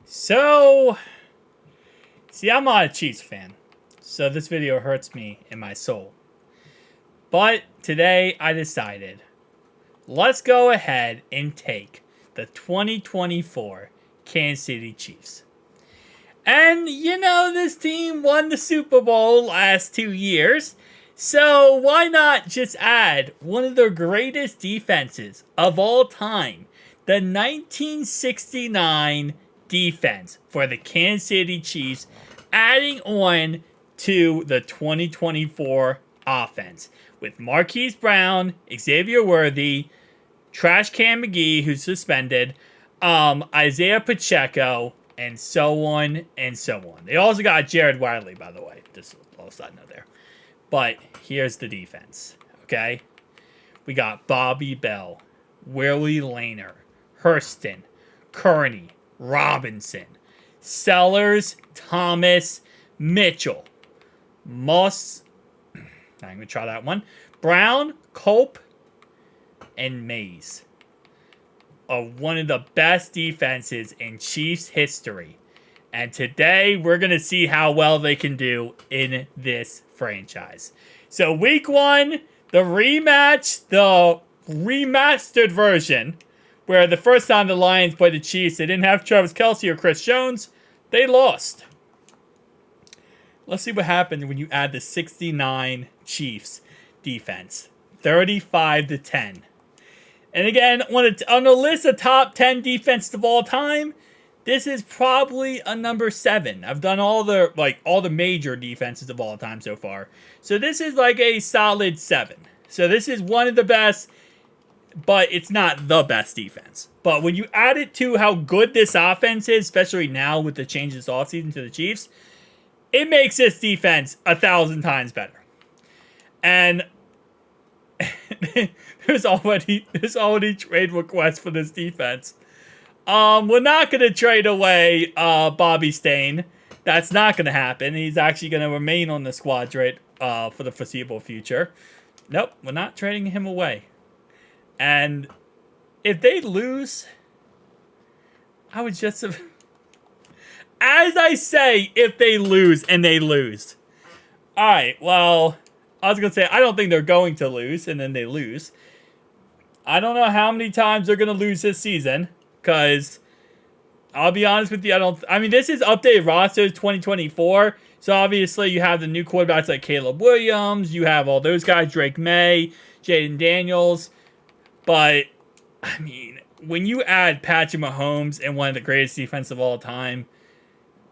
So, see, I'm not a Chiefs fan, so this video hurts me in my soul. But today I decided, let's go ahead and take the 2024 Kansas City Chiefs. And, you know, this team won the Super Bowl last 2 years, so why not just add one of the greatest defenses of all time, the 1969 defense for the Kansas City Chiefs, adding on to the 2024 offense with Marquise Brown, Xavier Worthy, Trash Can McGee, who's suspended, Isaiah Pacheco, and so on and so on. They also got Jared Wiley, by the way. Just a little side note there. But here's the defense, okay? We got Bobby Bell, Willie Laner, Hurston, Kearney, Robinson, Sellers, Thomas, Mitchell, Moss, I'm going to try that one, Brown, Cope, and Mays. Are one of the best defenses in Chiefs history. And today, we're going to see how well they can do in this franchise. So, week 1, the rematch, the remastered version, where the first time the Lions played the Chiefs, they didn't have Travis Kelce or Chris Jones. They lost. Let's see what happens when you add the 69 Chiefs defense. 35-10. And again, on the list of top 10 defenses of all time, this is probably a number 7. I've done all the major defenses of all time so far. So this is like a solid 7. So this is one of the best, but it's not the best defense. But when you add it to how good this offense is, especially now with the changes this offseason to the Chiefs, it makes this defense 1,000 times better. And there's already trade requests for this defense. We're not going to trade away Bobby Stain. That's not going to happen. He's actually going to remain on the squad for the foreseeable future. Nope, we're not trading him away. And if they lose, I would just have... As I say, if they lose, and they lose. Alright, well, I was going to say, I don't think they're going to lose, and then they lose. I don't know how many times they're going to lose this season, because I'll be honest with you, this is updated rosters 2024, so obviously you have the new quarterbacks like Caleb Williams, you have all those guys, Drake May, Jaden Daniels, but, I mean, when you add Patrick Mahomes and one of the greatest defenses of all time,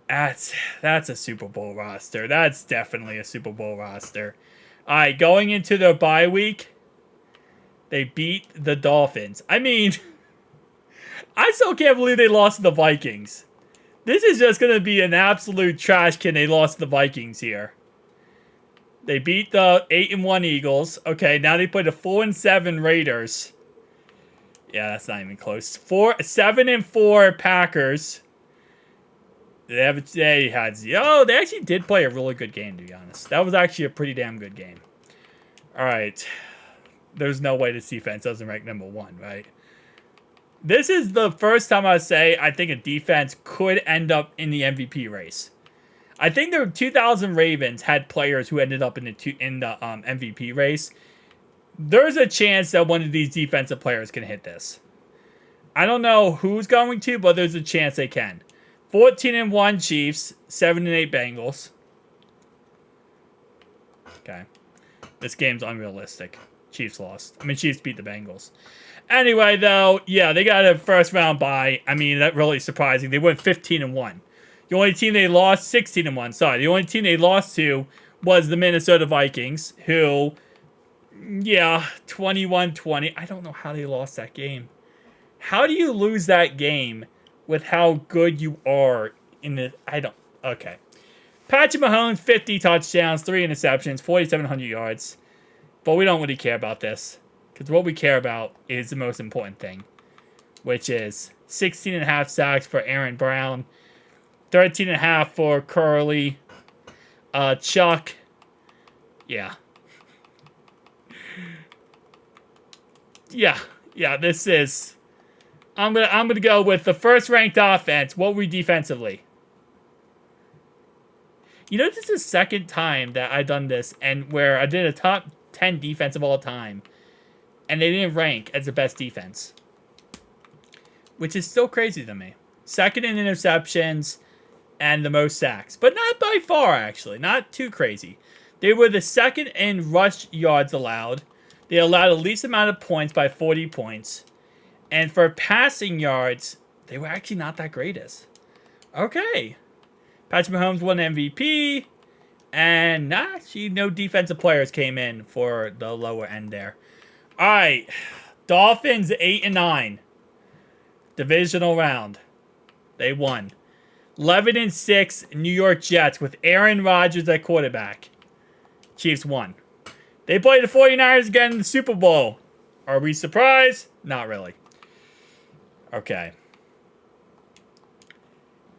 that's a Super Bowl roster. That's definitely a Super Bowl roster. Alright, going into their bye week, they beat the Dolphins. I mean, I still can't believe they lost to the Vikings. This is just going to be an absolute trash can. They lost to the Vikings here. They beat the 8-1 Eagles. Okay, now they play the 4-7 Raiders. Yeah, that's not even close. 7-4 Packers. They actually did play a really good game, to be honest. That was actually a pretty damn good game. Alright. There's no way this defense doesn't rank number 1, right? This is the first time I say I think a defense could end up in the MVP race. I think the 2000 Ravens had players who ended up in the MVP race. There's a chance that one of these defensive players can hit this. I don't know who's going to, but there's a chance they can. 14-1 Chiefs, 7-8 Bengals. Okay. This game's unrealistic. Chiefs lost. Chiefs beat the Bengals. Anyway, though, yeah, they got a first round bye. That's really surprising. They went 15-1. The only team they lost, 16-1. Sorry, the only team they lost to was the Minnesota Vikings, who, yeah, 21-20. I don't know how they lost that game. How do you lose that game with how good you are in the... Okay. Patrick Mahomes, 50 touchdowns, 3 interceptions, 4,700 yards. But we don't really care about this. Because what we care about is the most important thing. Which is 16.5 sacks for Aaron Brown. 13.5 for Curly. Chuck. Yeah. Yeah, this is... I'm gonna go with the first ranked offense. What were we defensively? You know, this is the second time that I've done this, and where I did a top 10 defense of all time, and they didn't rank as the best defense, which is still crazy to me. Second in interceptions and the most sacks, but not by far, actually. Not too crazy. They were the second in rush yards allowed. They allowed the least amount of points by 40 points. And for passing yards, they were actually not that greatest. Okay. Patrick Mahomes won MVP. And actually, no defensive players came in for the lower end there. All right. Dolphins 8-9. Divisional round. They won. 11-6 New York Jets with Aaron Rodgers at quarterback. Chiefs won. They played the 49ers again in the Super Bowl. Are we surprised? Not really. Okay.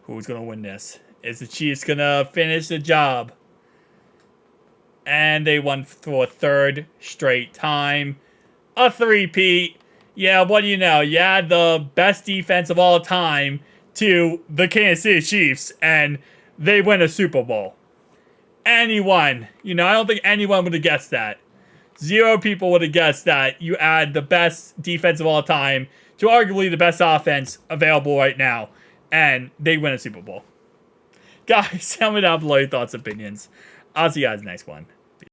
Who's going to win this? Is the Chiefs going to finish the job? And they won for a third straight time. A three-peat. Yeah, what do you know? You had the best defense of all time to the Kansas City Chiefs, and they win a Super Bowl. Anyone. You know, I don't think anyone would have guessed that. 0 people would have guessed that you add the best defense of all time to arguably the best offense available right now, and they win a Super Bowl. Guys, tell me down below your thoughts and opinions. I'll see you guys next one.